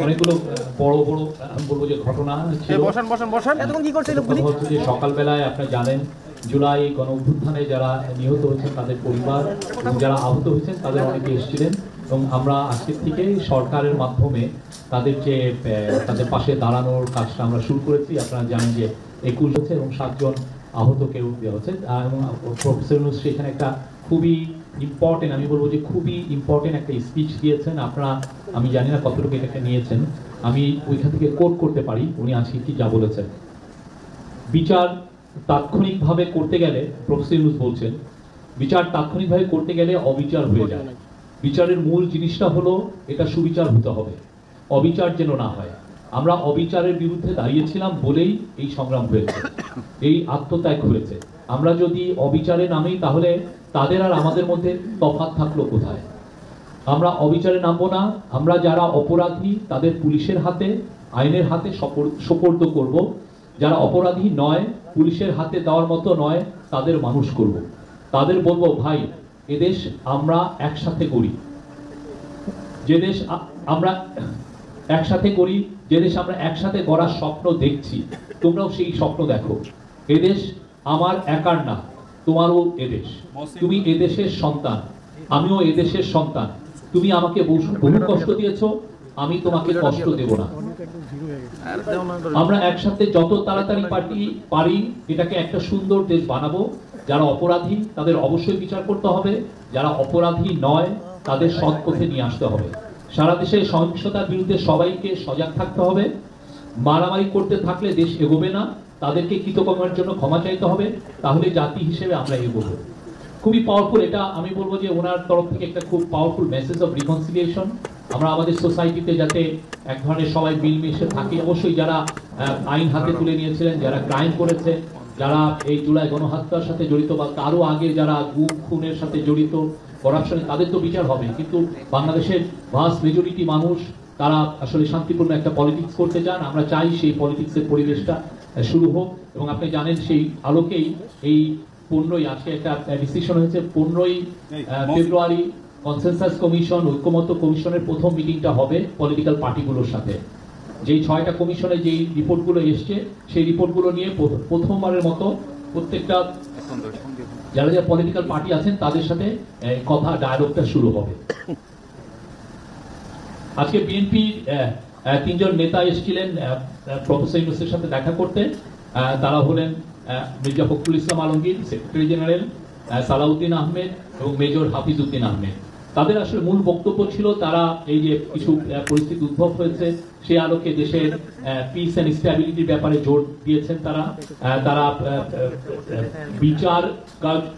অনেকগুলো বড় বড় আমি বলবো যে ঘটনা ছিল। হচ্ছে যে সকালবেলায় আপনারা জানেন জুলাই গণ অভ্যুত্থানে যারা নিহত হয়েছেন তাদের পরিবার এবং যারা আহত হয়েছেন তাদের অনেকে এসেছিলেন এবং আমরা আজকের থেকে সরকারের মাধ্যমে তাদের যে তাদের পাশে দাঁড়ানোর কাজটা আমরা শুরু করেছি। আপনারা জানেন যে 21 হচ্ছে এবং 7 জন আহত কেউ দেওয়া হচ্ছে এবং প্রফেসর ইউনূস সেখানে একটা খুবই ইম্পর্টেন্ট, আমি বলবো যে খুবই ইম্পর্টেন্ট একটা স্পিচ দিয়েছেন। আপনারা আমি জানি না কতটুকু এটাকে নিয়েছেন, আমি ওইখান থেকে কোট করতে পারি উনি আজকে কি যা বলেছেন। বিচার তাৎক্ষণিকভাবে করতে গেলে প্রফেসর ইউনূস বলছেন বিচার তাৎক্ষণিকভাবে করতে গেলে অবিচার হয়ে যায়। বিচারের মূল জিনিসটা হলো এটা সুবিচার হতে হবে, অবিচার যেন না হয়। আমরা অবিচারের বিরুদ্ধে দাঁড়িয়েছিলাম বলেই এই সংগ্রাম হয়েছে, এই আত্মত্যাগ হয়েছে। আমরা যদি অবিচারে নামি তাহলে তাদের আর আমাদের মধ্যে তফাৎ থাকলো কোথায়? আমরা অবিচারে নামবো না, আমরা যারা অপরাধী তাদের পুলিশের হাতে আইনের হাতে সোপর্দ করব, যারা অপরাধী নয় পুলিশের হাতে দেওয়ার মতো নয় তাদের মানুষ করব। তাদের বলবো ভাই এদেশ আমরা একসাথে করি, যে দেশ আমরা একসাথে করি, যে দেশ আমরা একসাথে গড়ার স্বপ্ন দেখছি, তোমরাও সেই স্বপ্ন দেখো। এদেশ আমার একার না, তোমারও এদেশ, তুমি এদেশের সন্তান, আমিও এদেশের সন্তান। তুমি আমাকে বহু কষ্ট দিয়েছো, আমি তোমাকে কষ্ট দেব না। আমরা একসাথে যত তাড়াতাড়ি পারি এটাকে একটা সুন্দর দেশ বানাবো। যারা অপরাধী তাদের অবশ্যই বিচার করতে হবে, যারা অপরাধী নয় তাদের সৎ পথে নিয়ে আসতে হবে। সারা দেশে সহিংসতার বিরুদ্ধে সবাইকে সজাগ থাকতে হবে। মারামারি করতে থাকলে দেশ এগোবে না, তাদেরকে কৃতকর্মের জন্য ক্ষমা চাইতে হবে, তাহলে জাতি হিসেবে আমরা এগোবো। খুবই পাওয়ারফুল, এটা আমি বলবো যে ওনার তরফ থেকে একটা খুব পাওয়ারফুল মেসেজ অফ রিকনসিলিয়েশন। আমরা আমাদের সোসাইটিতে যাতে এক ধরনের সবাই মিলমিশে থাকি। অবশ্যই যারা আইন হাতে তুলে নিয়েছিলেন, যারা ক্রাইম করেছে, যারা এই জুলাই গণহত্যার সাথে জড়িত বা তারও আগে যারা গুম খুনের সাথে জড়িত, করাপশনে, তাদের তো বিচার হবে। কিন্তু বাংলাদেশের ভাস্ট মেজরিটি মানুষ তারা আসলে শান্তিপূর্ণ একটা পলিটিক্স করতে চান। আমরা চাই সেই পলিটিক্সের পরিবেশটা শুরু হোক এবং আপনি জানেন সেই আলোকেই এই 15ই আজকে একটা ডিসিশন হয়েছে, 15ই ফেব্রুয়ারি কনসেনসাস কমিশন ঐক্যমত্য কমিশনের প্রথম মিটিংটা হবে পলিটিক্যাল পার্টিগুলোর সাথে। যেই 6টা কমিশনে যেই রিপোর্টগুলো এসছে সেই রিপোর্টগুলো নিয়ে প্রথমবারের মতো প্রত্যেকটা যারা যারা পলিটিক্যাল পার্টি আছেন তাদের সাথে কথা ডায়ালগটা শুরু হবে। আজকে বিএনপি 3 জন নেতা এসেছিলেন প্রফেসর ইউনূসের সাথে দেখা করতে। তারা হলেন মির্জা ফখরুল ইসলাম আলমগীর, সেক্রেটারি জেনারেল সালাউদ্দিন আহমেদ এবং মেজর হাফিজ উদ্দিন আহমেদ। তাদের আসলে মূল বক্তব্য ছিল তারা এই যে কিছু পরিস্থিতি উদ্ভব হয়েছে সেই আলোকে দেশের পিস এন্ড স্ট্যাবিলিটির ব্যাপারে জোর দিয়েছেন। তারা বিচার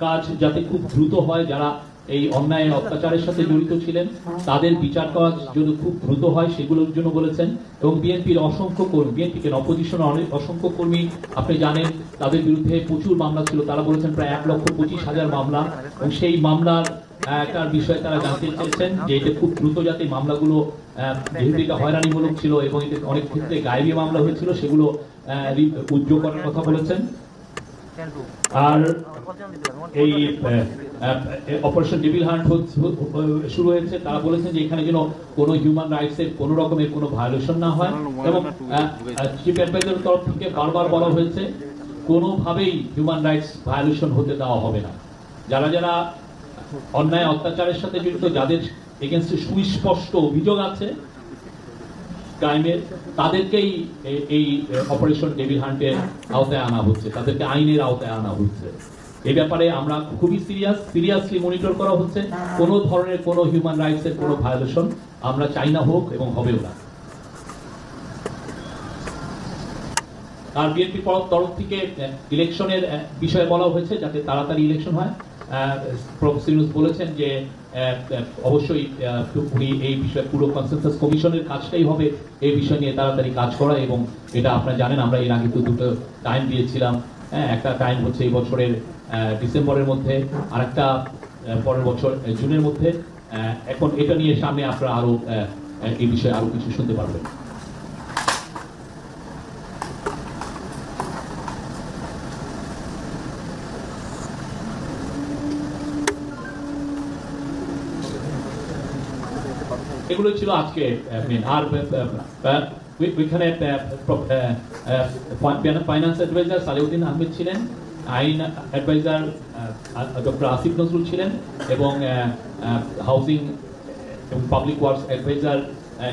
কাজ যাতে খুব দ্রুত হয়, যারা এই অন্যায় অত্যাচারের সাথে জড়িত ছিলেন তাদের বিচার কাজ যদি খুব দ্রুত হয় সেগুলোর জন্য বলেছেন। এবং বিএনপির অসংখ্য কর্মী, বিএনপিকে অপোজিশন অনেক অসংখ্য কর্মী আপনি জানেন তাদের বিরুদ্ধে প্রচুর মামলা ছিল। তারা বলেছেন প্রায় 1,25,000 মামলা, এবং সেই মামলার একটা বিষয়ে তারা জানতে চেয়েছেন যে এটা খুব দ্রুত যাতে মামলাগুলো, যেহেতু এটা হয়রানিমূলক ছিল এবং এতে অনেক ক্ষেত্রে গায়েবী মামলা হয়েছিল, সেগুলো উদ্যোগ করার কথা বলেছেন। আর এই অপারেশন ডেভিল হান্ট শুরু হয়েছে, তারা বলেছেন যে এখানে যেন কোনো হিউম্যান রাইটস এর কোনো রকমের কোনো ভায়োলেশন না হয়। এবং চিফ অ্যাডভাইজারের তরফ থেকে বারবার বলা হয়েছে কোনোভাবেই হিউম্যান রাইটস ভায়োলেশন হতে দেওয়া হবে না। যারা যারা অন্যায় অত্যাচারের সাথে জড়িত, যাদের এগেইনস্টে সুস্পষ্ট অভিযোগ আছে ক্রাইমের, তাদেরকেই এই অপারেশন ডেভিল হান্টের আওতায় আনা হচ্ছে, তাদেরকে আইনের আওতায় আনা হচ্ছে। এই ব্যাপারে আমরা খুবই সিরিয়াসলি মনিটর করা হচ্ছে। কোনো ধরনের কোনো হিউম্যান রাইটস এর কোনো ভায়োলেশন আমরা চাই না হোক এবং হবেও না। আর বিএনপি তরফ থেকে ইলেকশনের বিষয়ে বলা হয়েছে যাতে তাড়াতাড়ি ইলেকশন হয়। প্রফেসর ইউনূস বলেছেন যে অবশ্যই উনি এই বিষয়ে পুরো কনসেনসাস কমিশনের কাজটাই হবে এই বিষয় নিয়ে তাড়াতাড়ি কাজ করা। এবং এটা আপনারা জানেন আমরা এর আগে তো দুটো টাইম দিয়েছিলাম, একটা টাইম হচ্ছে এই বছরের ডিসেম্বরের মধ্যে, আর একটা পরের বছর জুনের মধ্যে। এখন এটা নিয়ে সামনে আপনারা আরো এই বিষয়ে আরো কিছু শুনতে পারবেন। এগুলো ছিল আজকে মেন। আর ওইখানে ফাইন্যান্স অ্যাডভাইজার সালেউদ্দিন আহমেদ ছিলেন, আইন অ্যাডভাইজার ডক্টর আসিফ নজরুল ছিলেন, এবং হাউজিং এবং পাবলিক ওয়ার্কস অ্যাডভাইজার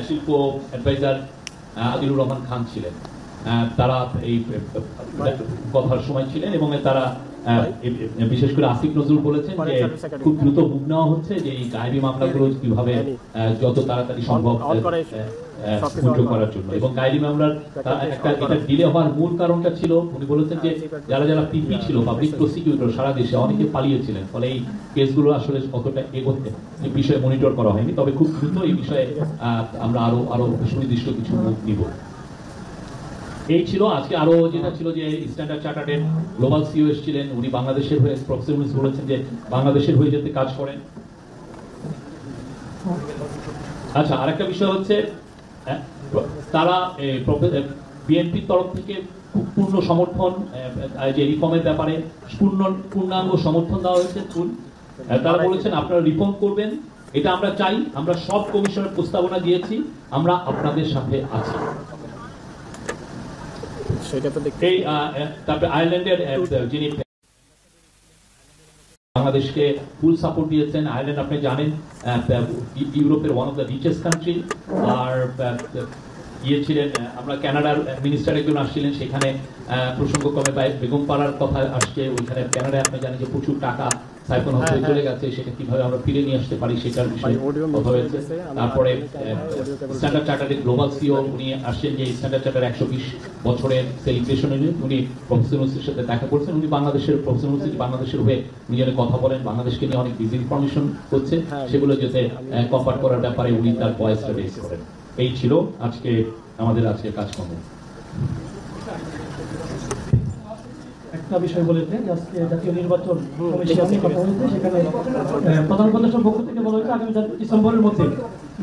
শিল্প অ্যাডভাইজার আদিলুর রহমান খান ছিলেন। তারা এই কথার সময় ছিলেন এবং তারা বিশেষ করে আসিফ নজরুল বলেছেন যে খুব দ্রুত মুভ নেওয়া হচ্ছে যে এই গায়েবী মামলাগুলো কিভাবে যত তাড়াতাড়ি সম্ভব উইথড্র করার জন্য। এবং গায়েবী মামলার এটা ডিলে হওয়ার মূল কারণটা ছিল, উনি বলেছেন যে যারা যারা পিপি ছিল, পাবলিক প্রসিকিউটর, সারা দেশে অনেকে পালিয়েছিলেন, ফলে এই কেসগুলো আসলে অতটা এগোতে এই বিষয়ে মনিটর করা হয়নি। তবে খুব দ্রুত এই বিষয়ে আমরা আরো সুনির্দিষ্ট কিছু মুভ নিব। এই ছিল আজকে। আরো যেটা ছিল যে স্ট্যান্ডার্ড চার্টার্ডের গ্লোবাল সিও এসেছিলেন, উনি বাংলাদেশের হয়ে প্রফেসর ইউনূস বলেছেন যে বাংলাদেশের হয়ে যেতে কাজ করেন। আচ্ছা, আরেকটা বিষয় হচ্ছে তারা বিএনপির তরফ থেকে পূর্ণ সমর্থন, যে রিফর্মের ব্যাপারে পূর্ণাঙ্গ সমর্থন দেওয়া হয়েছে। তারা বলেছেন আপনারা রিফর্ম করবেন, এটা আমরা চাই, আমরা সব কমিশনের প্রস্তাবনা দিয়েছি, আমরা আপনাদের সাথে আছি। তারপরে আয়ারল্যান্ডের যিনি বাংলাদেশকে ফুল সাপোর্ট দিয়েছেন, আয়ারল্যান্ড আপনি জানেন ইউরোপের one of the richest country. আর ছিলেন আমরা কানাডার মিনিস্টার একজন আসছিলেন, সেখানে প্রসঙ্গক্রমে বেগম পাড়ার কথা আসছে। ওইখানে কানাডায় আপনি জানেন যে প্রচুর টাকা সাইফন হয়ে চলে গেছে, সেটা কিভাবে আমরা ফিরে নিয়ে আসতে পারি সেটার বিষয়ে কথা হয়েছে। তারপরে স্ট্যান্ডার্ড চার্টার্ডের গ্লোবাল সিও উনি আসছেন, যে স্ট্যান্ডার্ড চার্টার 120 বছরের সেলিব্রেশনে উনি প্রফেসর ইউনূসের সাথে দেখা করছেন। উনি প্রফেসর ইউনূস বাংলাদেশের হয়ে উনি যেন কথা বলেন, বাংলাদেশকে নিয়ে অনেক ডিস ইনফরমেশন হচ্ছে, সেগুলো যাতে কম্পার্ট করার ব্যাপারে উনি তার ভয়েসটা রেজ করেন। এই ছিল আজকে আমাদের কাজকর্ম। একটা বিষয় বলেছে যে আজকে জাতীয় নির্বাচন কমিশনের কথা হয়েছে, সেখানে প্রধান উপদেষ্টার পক্ষ থেকে বলা হয়েছে আগামী ডিসেম্বরের মধ্যে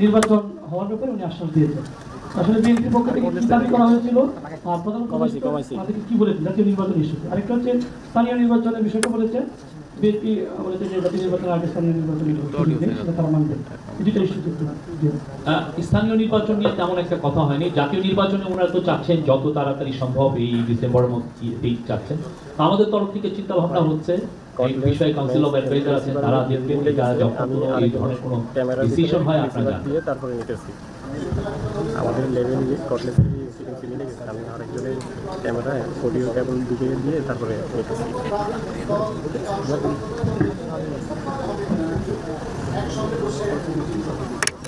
নির্বাচন হওয়ার ব্যাপারে উনি আশ্বাস দিয়েছেন। আসলে বিএনপির পক্ষ থেকে কি দাবি করা হয়েছিল আর প্রধান উপদেষ্টা আমাদেরকে কি বলেছেন জাতীয় নির্বাচন ইস্যুতে? আরেকটা হচ্ছে স্থানীয় নির্বাচনের বিষয়টা বলেছে, বিএনপি বলেছে যে জাতীয় নির্বাচনের আগে স্থানীয় নির্বাচন সেটা তারা মানবে। স্থানীয় নির্বাচন নিয়ে তেমন একটা কথা হয়নি। জাতীয় নির্বাচনে ওনারা তো চাচ্ছেন যত তাড়াতাড়ি সম্ভব এই ডিসেম্বরের মধ্যেই চাচ্ছেন। আমাদের তরফ থেকে চিন্তা ভাবনা হচ্ছে এই বিষয়ে কাউন্সিল অফ অ্যাডভাইজার আছেন, তারা দেখবেন যে যখন এই ধরনের কোনো ডিসিশন হয় আপনারা জানেন। তারপরে আমাদের লেভেল স্কটল্যান্ডের সিটিং মিলে গেছে, আমি আরেকজনের ক্যামেরায় অডিও কেবল দিকে দিয়ে তারপরে নিতেছি।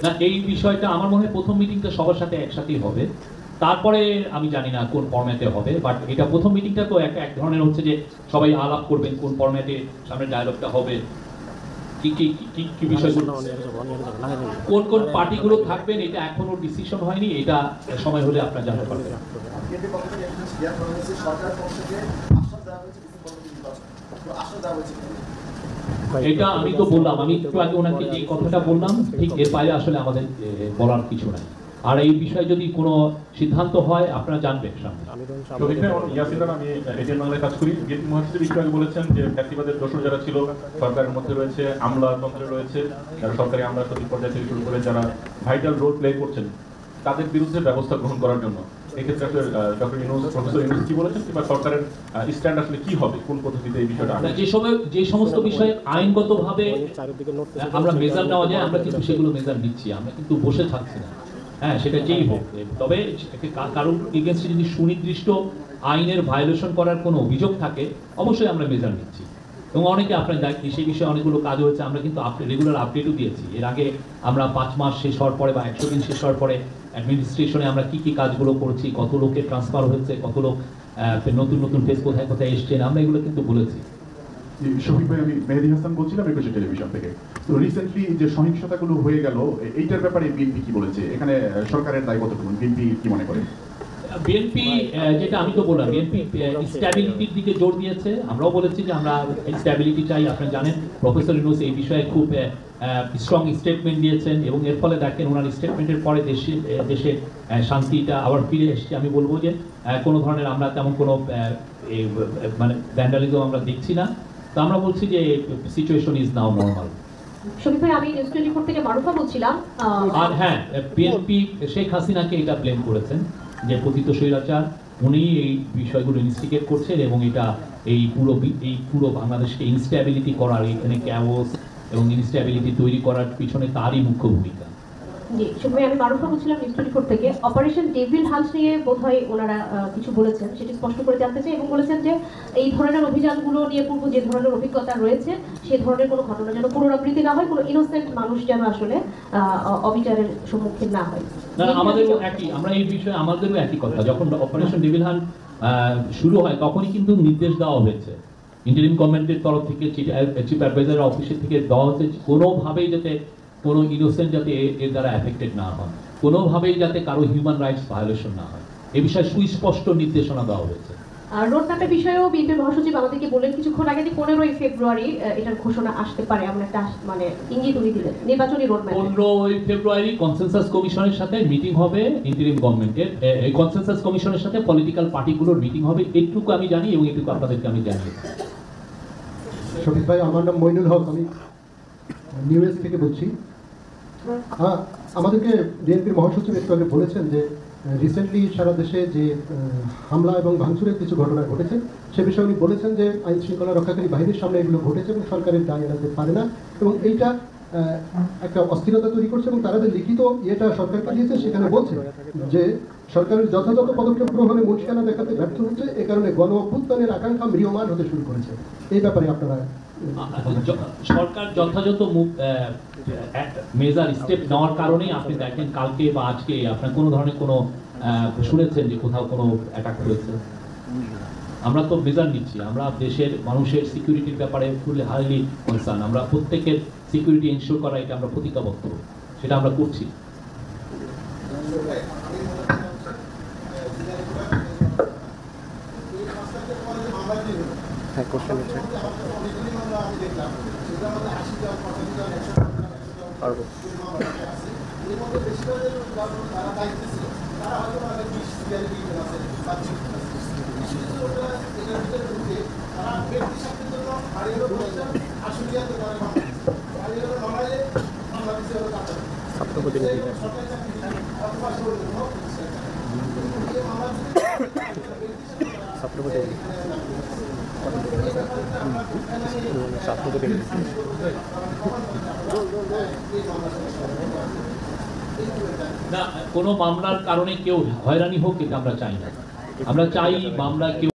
না, এই বিষয়টা আমার মনে হয় প্রথম মিটিংটা সবার সাথে একসাথেই হবে, তারপরে আমি জানি না কোন ফরম্যাটে হবে। বাট এটা প্রথম মিটিংটা তো এক ধরনের হচ্ছে যে সবাই আলাপ করবেন কোন ফরম্যাটে সামনে ডায়ালগটা হবে, কি বিষয়গুলো, কোন কোন পার্টিগুলো থাকবেন, এটা এখনো ডিসিশন হয়নি। এটা সময় হলে আপনারা জানতে পারবেন। এটা আমি তো বললাম, আমি একটু আগে ওনাকে যে কথাটা বললাম, ঠিক এর বাইরে আসলে আমাদের বলার কিছু নাই। আর এই বিষয়ে যদি কোনো সিদ্ধান্ত হয় আপনারা জানবেন সামনে। আমি এটিএন বাংলায় কাজ করি। বিএনপি মহাসচিব একটু আগে বলেছেন যে ফ্যাসিবাদের দোষর যারা ছিল সরকারের মধ্যে রয়েছে, আমলাতন্ত্রে রয়েছে, যারা সরকারি আমলা সঠিক পর্যায়ে থেকে শুরু করে যারা ভাইটাল রোল প্লে করছেন, তাদের বিরুদ্ধে ব্যবস্থা গ্রহণ করার জন্য এক্ষেত্রে আসলে ডক্টর ইউনূস, প্রফেসর ইউনূস কি বলেছেন, কিংবা সরকারের স্ট্যান্ড আসলে কি হবে, কোন পদ্ধতিতে এই বিষয়টা? যে সমস্ত বিষয়ে আইনগতভাবে আমরা মেজার নেওয়া যায়, আমরা কিন্তু সেগুলো মেজার নিচ্ছি, আমরা কিন্তু বসে থাকছি না। হ্যাঁ, সেটা যেই হোক, তবে কারোর এগেন্স্টে যদি সুনির্দিষ্ট আইনের ভায়োলেশন করার কোনো অভিযোগ থাকে অবশ্যই আমরা মেজার নিচ্ছি। এবং অনেকে আপনার দেখি সেই বিষয়ে অনেকগুলো কাজ হয়েছে, আমরা কিন্তু রেগুলার আপডেটও দিয়েছি। এর আগে আমরা 5 মাস শেষ হওয়ার পরে বা 100 দিন শেষ হওয়ার পরে অ্যাডমিনিস্ট্রেশনে আমরা কি কাজগুলো করছি, কত লোকের ট্রান্সফার হয়েছে, কত লোক নতুন ফেস কোথায় কোথায় এসছেন, আমরা এগুলো কিন্তু বলেছি। শফিক ভাই, আমি মেহেদী হাসান বলছিলাম একুশে টেলিভিশন থেকে। তো রিসেন্টলি যে সহিংসতাগুলো হয়ে গেল, এইটার ব্যাপারে বিএনপি কি বলেছে? এখানে সরকারের দায় কতটুকু, বিএনপি কি মনে করে? বিএনপি যেটা আমি তো বললাম, বিএনপি স্ট্যাবিলিটির দিকে জোর দিয়েছে। আমরাও বলেছি যে আমরা স্ট্যাবিলিটি চাই। আপনি জানেন প্রফেসর ইউনূস এই বিষয়ে খুব স্ট্রং স্টেটমেন্ট দিয়েছেন, এবং এর ফলে দেখেন ওনার স্টেটমেন্টের পরে দেশে শান্তিটা আবার ফিরে এসেছে। আমি বলবো যে কোনো ধরনের আমরা তেমন কোনো মানে ভ্যান্ডালিজম আমরা দেখছি না। তো আমরা বলছি যে situation is now normal. Shafiq ভাই, আমি নিউজ 24 থেকে মারুফা বলছিলাম। আর হ্যাঁ, বিএনপি শেখ হাসিনাকে এটা ব্লেম করেছেন যে পতিত স্বৈরাচার, উনি এই বিষয়গুলো ইনস্টিগেট করছেন এবং এটা এই পুরো বাংলাদেশকে ইনস্ট্যাবিলিটি করার, এখানে ক্যাওস এবং ইনস্ট্যাবিলিটি তৈরি করার পিছনে তারই মুখ্য ভূমিকা। জি শফিক ভাই, আমি মারুফা বলছিলাম নিউজ 24 থেকে। অপারেশন ডেভিল হান্ট নিয়ে বোধহয় ওনারা কিছু বলেছেন, সেটি স্পষ্ট করে জানতে চাই, এবং বলেছেন যে এই ধরনের অভিযানগুলো নিয়ে পূর্ব যে ধরনের অভিজ্ঞতা রয়েছে সে ধরনের কোনো ঘটনা যেন পুনরাবৃত্তি না হয়, কোনো ইনোসেন্ট মানুষ যেন আসলে অবিচারের সম্মুখীন না হয়। না, আমাদেরও একই, আমরা এই বিষয়ে আমাদেরও একই কথা। যখন অপারেশন ডেভিল হান্ট শুরু হয় তখনই কিন্তু নির্দেশ দেওয়া হয়েছে ইন্টারিম গভর্নমেন্টের তরফ থেকে, চিফ অ্যাডভাইজার অফিসের থেকে দেওয়া হচ্ছে কোনোভাবেই যাতে কোনো ইনোসেন্ট যাতে এর দ্বারা অ্যাফেক্টেড না হয়, কোনোভাবেই যাতে কারো হিউম্যান রাইটস ভায়োলেশন না হয়, এ বিষয়ে সুস্পষ্ট নির্দেশনা দেওয়া হয়েছে। আর রোডম্যাপের বিষয়েও বিএনপির মহাসচিব আমাদেরকে বললেন কিছুক্ষণ আগে যে 15ই ফেব্রুয়ারি এটার ঘোষণা আসতে পারে, এমন একটা মানে ইঙ্গিত উনি দিলেন নির্বাচনী রোডম্যাপ। 15ই ফেব্রুয়ারি কনসেনসাস কমিশনের সাথে মিটিং হবে ইন্টারিম গভর্নমেন্টের, এই কনসেনসাস কমিশনের সাথে পলিটিক্যাল পার্টিগুলোর মিটিং হবে, এটুকু আমি জানি এবং এটুকু আপনাদেরকে আমি জানি। শফিক ভাই, আমার নাম মইনুল হক, আমি নিউএস থেকে বলছি। আমাদেরকে বিএনপির মহাসচিব একটু আগে বলেছেন যে রিসেন্টলি সারা দেশে যে হামলা এবং ভাঙচুরের কিছু ঘটনা ঘটেছে সে বিষয়ে উনি বলেছেন যে আইন শৃঙ্খলা রক্ষাকারী বাহিনীর সামনে এগুলো ঘটেছে এবং সরকারের দায় এড়াতে পারে না, এবং এইটা একটা অস্থিরতা তৈরি করছে, এবং তারা যে লিখিত ইয়েটা সরকারকে দিয়েছে সেখানে বলছে যে সরকারের যথাযথ পদক্ষেপ গ্রহণে মুশকিল দেখাতে ব্যর্থ হচ্ছে, এ কারণে গণ অভ্যুত্থানের আকাঙ্ক্ষা ম্রিয়মান হতে শুরু করেছে। এই ব্যাপারে আপনারা সরকার যথাযথ মেজার স্টেপ নেওয়ার কারণেই আপনি দেখেন কালকে বা আজকে আপনার কোনো ধরনের কোনো শুনেছেন যে কোথাও কোনো অ্যাটাক হয়েছে। আমরা তো মেজার নিচ্ছি, আমরা দেশের মানুষের সিকিউরিটির ব্যাপারে ফুললি হাইলি কনসার্ন, আমরা প্রত্যেকের সিকিউরিটি এনশিওর করা এটা আমরা প্রতিজ্ঞাবদ্ধ, সেটা আমরা করছি। হ্যাঁ, কোশ্চেন আছে পারবো। ছাত্র প্রতিনিধি না, কোনো মামলার কারণে কেউ হয়রানি হোক এটা আমরা চাই না। আমরা চাই মামলা কেউ